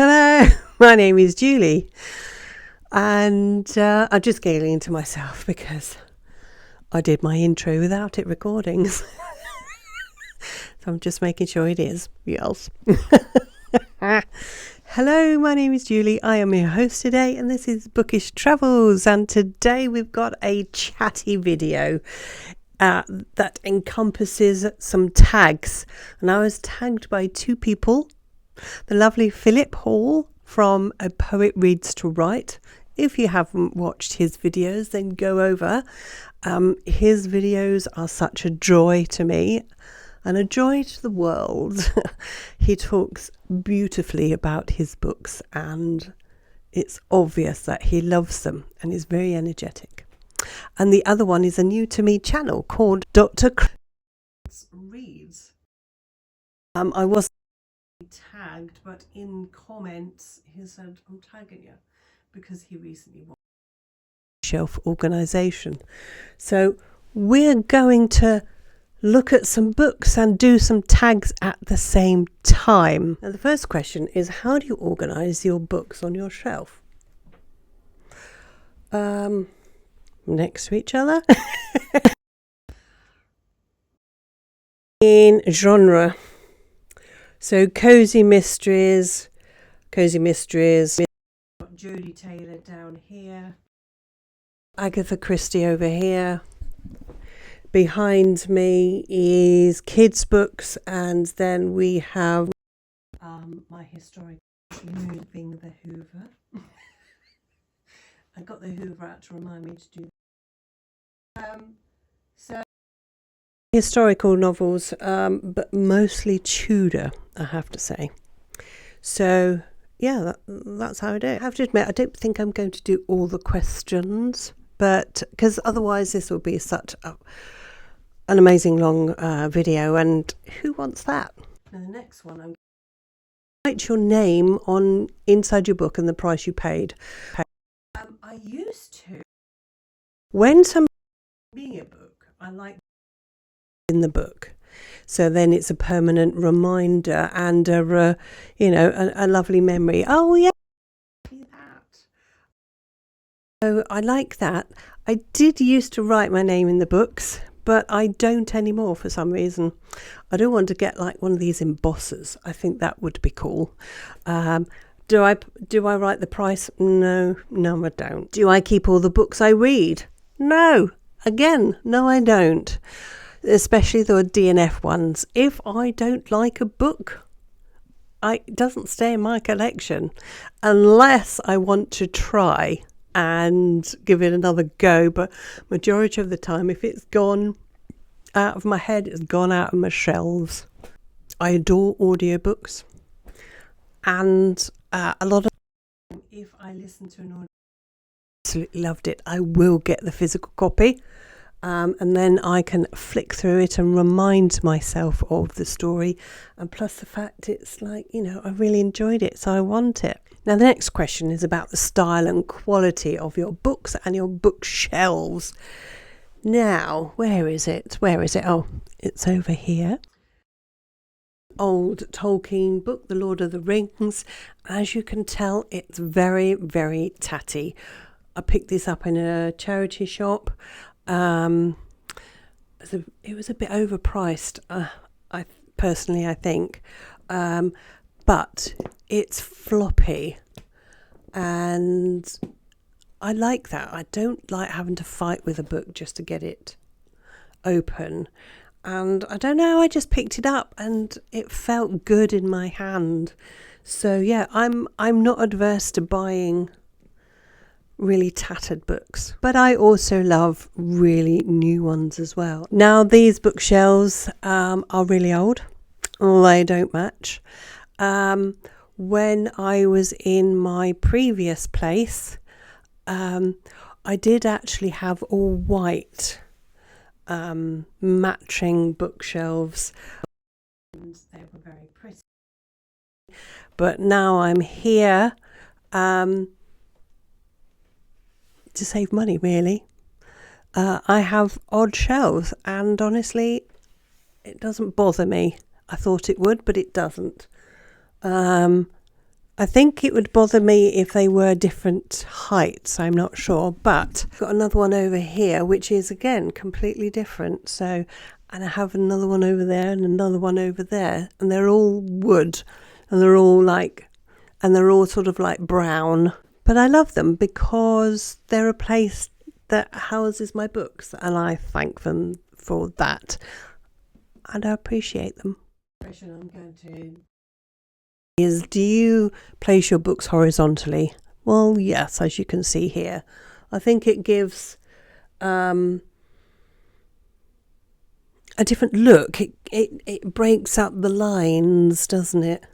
Hello, my name is Julie, and I'm just giggling to myself because I did my intro without it recording. So I'm just making sure it is. Yes. Hello, my name is Julie. I am your host today, and this is Bookish Travels. And today we've got a chatty video that encompasses some tags. And I was tagged by two people. The lovely Philip Hall from A Poet Reads to Write. If you haven't watched his videos, then go over. His videos are such a joy to me and a joy to the world. He talks beautifully about his books, and it's obvious that he loves them and is very energetic. And the other one is a new to me channel called Dr. Reads. I was tagged, but in comments he said, I'm tagging you because he recently won shelf organization. So we're going to look at some books and do some tags at the same time. Now the first question is, how do you organize your books on your shelf? Next to each other. In genre. So cozy mysteries, Jodie Taylor down here, Agatha Christie over here. Behind me is kids books, and then we have my historic moving the Hoover. I got the Hoover out to remind me to do so historical novels, but mostly Tudor, I have to say. So yeah, that's how I do it. I have to admit, I don't think I'm going to do all the questions, but because otherwise this will be such an amazing long video, and who wants that? Now the next one, I'm going to write your name on inside your book and the price you paid. I used to, when somebody reading a book, I like in the book, so then it's a permanent reminder and a lovely memory. Oh yeah, that. So I like that. I did used to write my name in the books, but I don't anymore for some reason. I don't want to get like one of these embossers. I think that would be cool. Do I write the price? No, I don't. Do I keep all the books I read? No. Again, no, I don't. Especially the DNF ones. If I don't like a book, it doesn't stay in my collection unless I want to try and give it another go. But majority of the time, if it's gone out of my head, it's gone out of my shelves. I adore audiobooks, and a lot of if I listen to an audio, absolutely loved it, I will get the physical copy. And then I can flick through it and remind myself of the story. And plus the fact it's like, I really enjoyed it, so I want it. Now the next question is about the style and quality of your books and your bookshelves. Now, where is it? Oh, it's over here. Old Tolkien book, The Lord of the Rings. As you can tell, it's very, very tatty. I picked this up in a charity shop. It was a bit overpriced, I think, but it's floppy, and I like that. I don't like having to fight with a book just to get it open, and I don't know, I just picked it up and it felt good in my hand. So yeah, I'm not adverse to buying really tattered books, but I also love really new ones as well. Now these bookshelves are really old. They don't match. When I was in my previous place, I did actually have all white matching bookshelves, and they were very pretty. But now I'm here to save money, really. I have odd shelves, and honestly it doesn't bother me. I thought it would, but it doesn't. I think it would bother me if they were different heights, I'm not sure, but I've got another one over here which is again completely different. So, and I have another one over there and another one over there, and they're all wood, and they're all sort of like brown. But I love them because they're a place that houses my books, and I thank them for that, and I appreciate them. The question I'm going to is, do you place your books horizontally? Well, yes, as you can see here. I think it gives a different look. It breaks up the lines, doesn't it?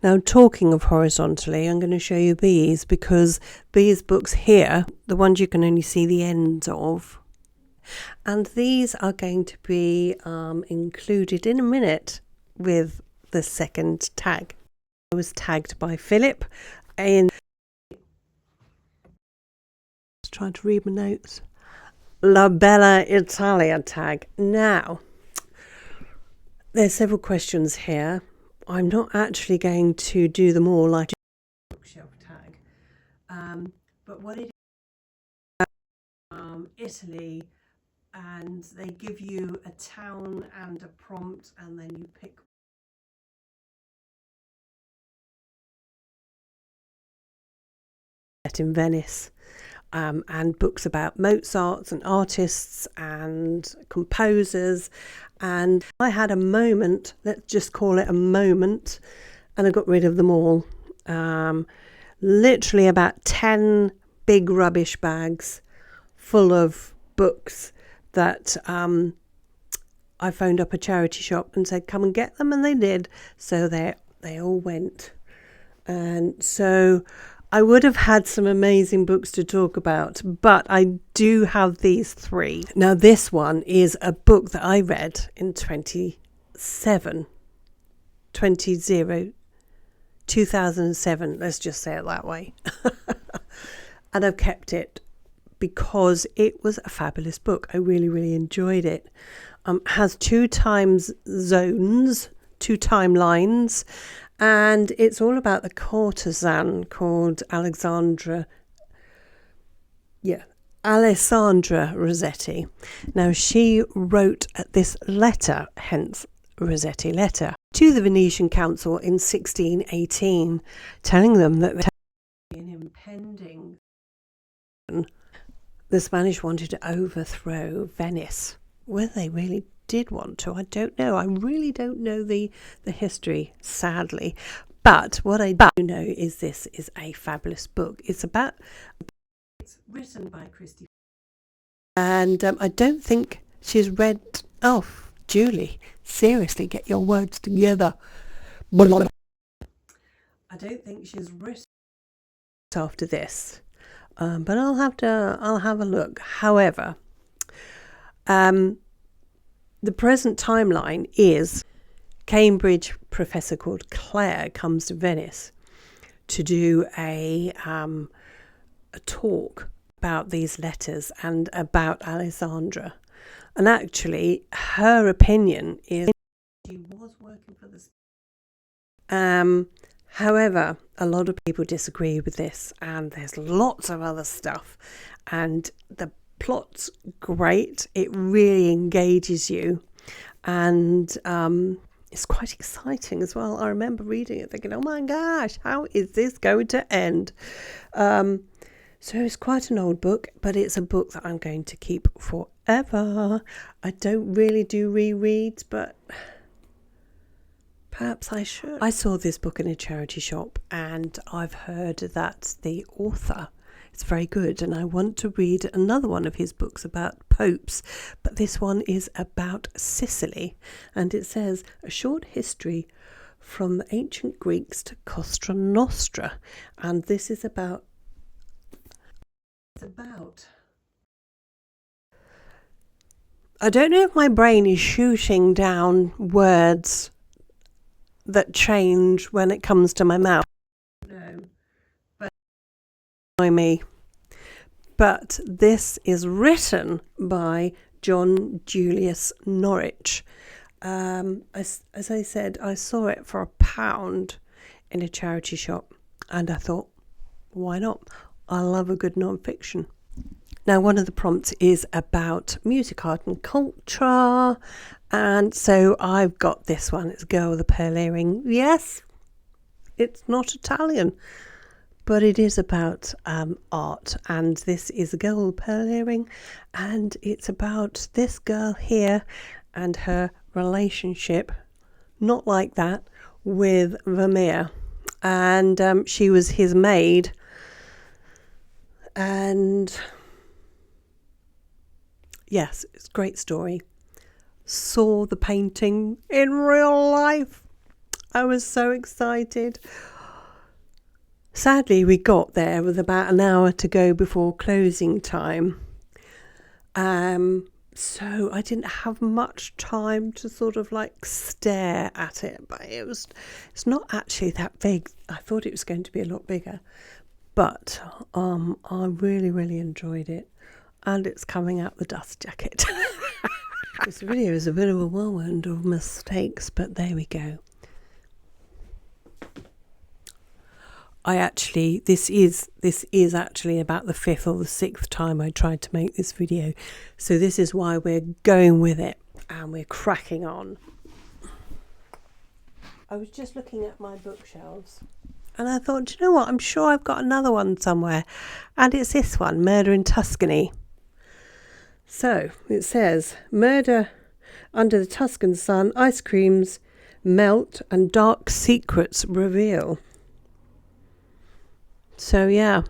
Now, talking of horizontally, I'm going to show you these, because these books here, the ones you can only see the ends of, and these are going to be included in a minute with the second tag. I was tagged by Philip, and just trying to read my notes. La Bella Italia tag. Now, there's several questions here. I'm not actually going to do them all like a bookshelf tag, but what it is, Italy, and they give you a town and a prompt, and then you pick in Venice, and books about Mozart and artists and composers. And I had a moment, let's just call it a moment, and I got rid of them all. Literally about 10 big rubbish bags full of books that I phoned up a charity shop and said, come and get them, and they did. So they all went. And so I would have had some amazing books to talk about, but I do have these three. Now, this one is a book that I read in 2007, let's just say it that way. And I've kept it because it was a fabulous book. I really, really enjoyed it. Has 2 time zones, 2 timelines, and it's all about the courtesan called Alessandra Rossetti. Now, she wrote this letter, hence Rossetti letter, to the Venetian council in 1618, telling them that there had been an impending. The Spanish wanted to overthrow Venice. Whether they really did want to, I don't know. I really don't know the history, sadly. But what I do know is this is a fabulous book. It's written by Christy, and I don't think she's read. Oh, Julie, seriously, get your words together. I don't think she's written after this, but I'll have a look. However, the present timeline is Cambridge professor called Claire comes to Venice to do a talk about these letters and about Alessandra. And actually, her opinion is she was working for the. However, a lot of people disagree with this, and there's lots of other stuff, and the plot's great. It really engages you, and it's quite exciting as well. I remember reading it thinking, oh my gosh, how is this going to end? So it's quite an old book, but it's a book that I'm going to keep forever. I don't really do rereads, but perhaps I should. I saw this book in a charity shop, and I've heard that the author is very good, and I want to read another one of his books about popes, but this one is about Sicily, and it says a short history from the ancient Greeks to Costa Nostra, and this is about I don't know if my brain is shooting down words that change when it comes to my mouth. No, but annoy me. But this is written by John Julius Norwich. As I said, I saw it for £1 in a charity shop. And I thought, why not? I love a good non-fiction. Now, one of the prompts is about music, art and culture. And so I've got this one. It's Girl with a Pearl Earring. Yes, it's not Italian, but it is about art. And this is a Girl with a Pearl Earring. And it's about this girl here and her relationship, not like that, with Vermeer. And she was his maid. And yes, it's a great story. Saw the painting in real life. I was so excited. Sadly, we got there with about an hour to go before closing time. So I didn't have much time to sort of like stare at it, but it's not actually that big. I thought it was going to be a lot bigger, but I really, really enjoyed it, and it's coming out the dust jacket. This video is a bit of a whirlwind of mistakes, but there we go. This is actually about the 5th or the 6th time I tried to make this video. So this is why we're going with it and we're cracking on. I was just looking at my bookshelves and I thought, do you know what? I'm sure I've got another one somewhere. And it's this one, Murder in Tuscany. So it says, murder under the Tuscan sun, ice creams melt and dark secrets reveal. So yeah,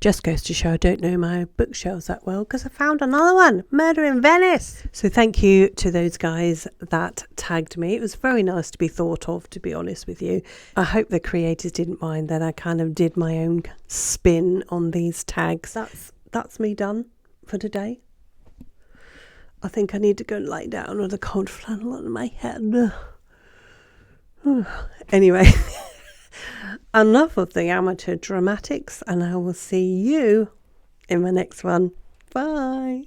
just goes to show I don't know my bookshelves that well, because I found another one, Murder in Venice. So thank you to those guys that tagged me. It was very nice to be thought of, to be honest with you. I hope the creators didn't mind that I kind of did my own spin on these tags. That's me done for today. I think I need to go and lie down with a cold flannel on my head. Anyway. Enough of the amateur dramatics, and I will see you in my next one. Bye.